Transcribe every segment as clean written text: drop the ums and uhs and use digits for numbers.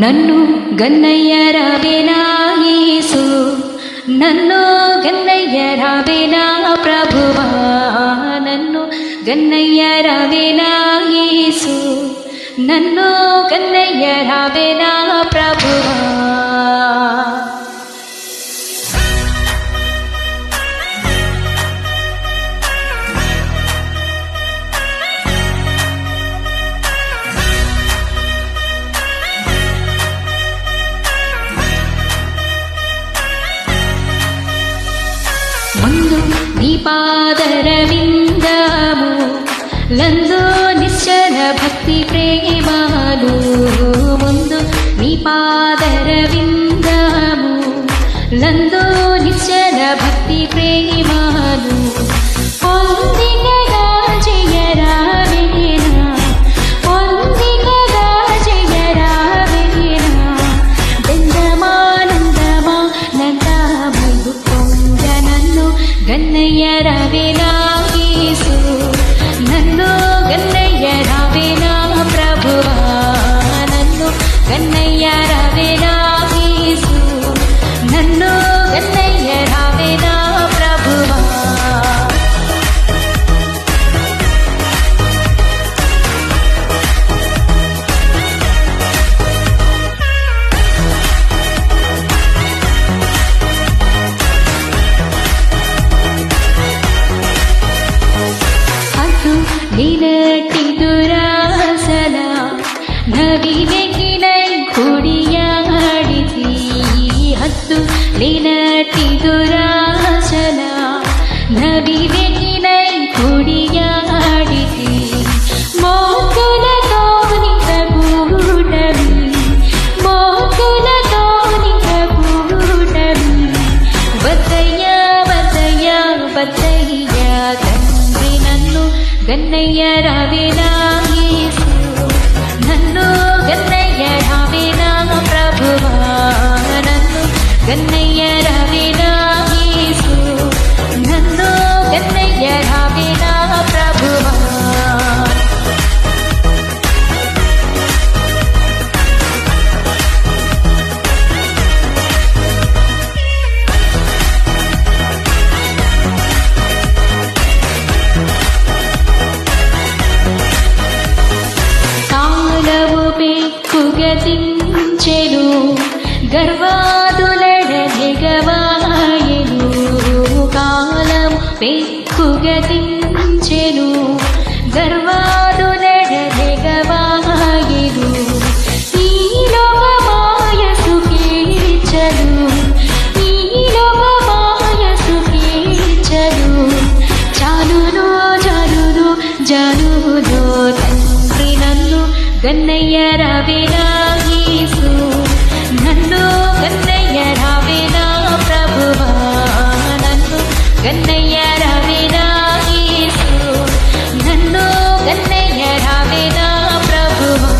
నన్ను గన్నయ్య రావేనా యేసు, నన్ను గన్నయ్య రావేనా ప్రభువా, నన్ను గన్నయ్య రావేనా యేసు, నన్ను గన్నయ్య రావేనా ప్రభువా. ముందు నీ పాదరవిందము లందు నిశ్చల భక్తి ప్రేమాలు, ముందు నీ పాదరవిందము లందు నిశ్చల భక్తి ప్రేమాలు, పొందినగా జయరావేనా, పొందినగా జయరావేనా, దండమానందమా నందమగు పొంగ నన్ను గన్నయ్య రావేనా యేసు, నన్ను గన్నయ్య రావేనా ప్రభువా, నన్ను గన్నయ్య రావేనా యేసు, నన్ను గన్నయ్య రావేనా ప్రభువా. హద్దు నిలటి దురాసల నవివెగినై కుడియాడితి, హద్దు నిలటి దురాసల నవివెగినై కుడియాడితి, మోతులతోని కూటమి, మోతులతోని కూటమి, వద్దయ్య వద్దయ్య వద్దయ్య తండ్రి, నన్ను గన్నయ్య రావేనా యేసు, నన్ను గన్నయ్య రావేనా ప్రభువా, నన్ను గన్నయ్య రావేనా యేసు, నన్ను గన్నయ్య రావేనా ప్రభువా. కాలము పెక్కుగతించెను గర్వాదులడెగవాయెను, కాలం పెక్కుగతించెను గర్వాదులడెగవాయెను, ఈ లోకమాయ సుఖేచ్ఛలు, ఈ లోకమాయ సుఖేచ్ఛలు, చాలును చాలును జాలును తండ్రి, నన్ను గన్నయ్య రావేనా యేసు, నన్ను గన్నయ్య రావేనా ప్రభువా, నన్ను గన్నయ్య రావేనా యేసు, నన్ను గన్నయ్య రావేనా ప్రభువా.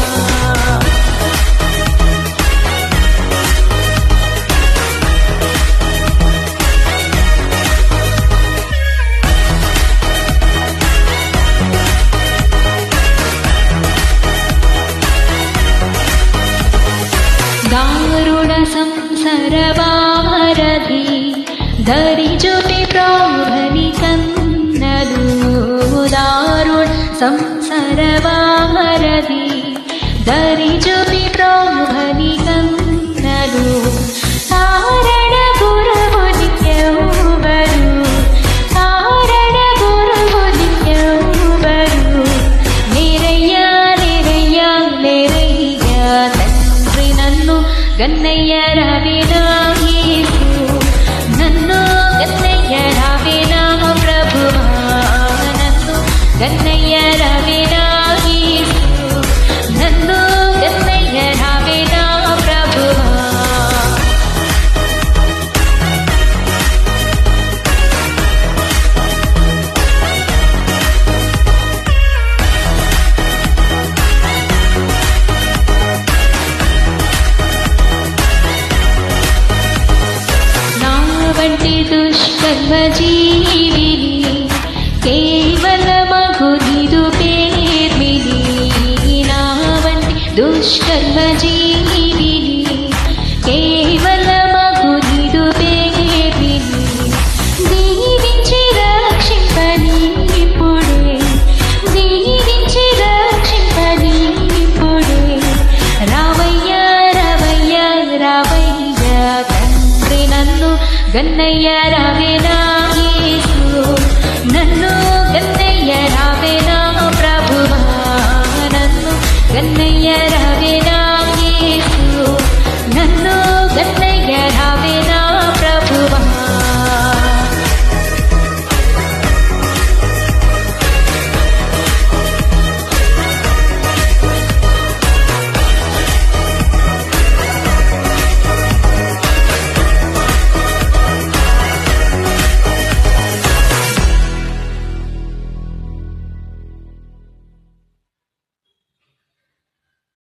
దారుణ సంసరవారధి ధరిజుటి ప్రాభని కన్నలు, దారుణ సంసరవారధి ధరిజుటి ప్రాభని కన్నలు, కారణ గురువు నిత్యవరు, కారణ గురువు నిత్యవరు, నేరయ్య నేరయ్య నేరయ్య తండ్రి, నన్ను గన్నయ్య రావేనా యేసు, నన్ను గన్నయ్య రావేనా ప్రభువా, నన్ను గన్నయ్య రావేనా యేసు, నన్ను గన్నయ్య రావేనా ప్రభువా. వంటి దుష్కర్మజీవిని కేవలమగు నిదు పేర్మిని, నా వంటి గన్నయ్య రా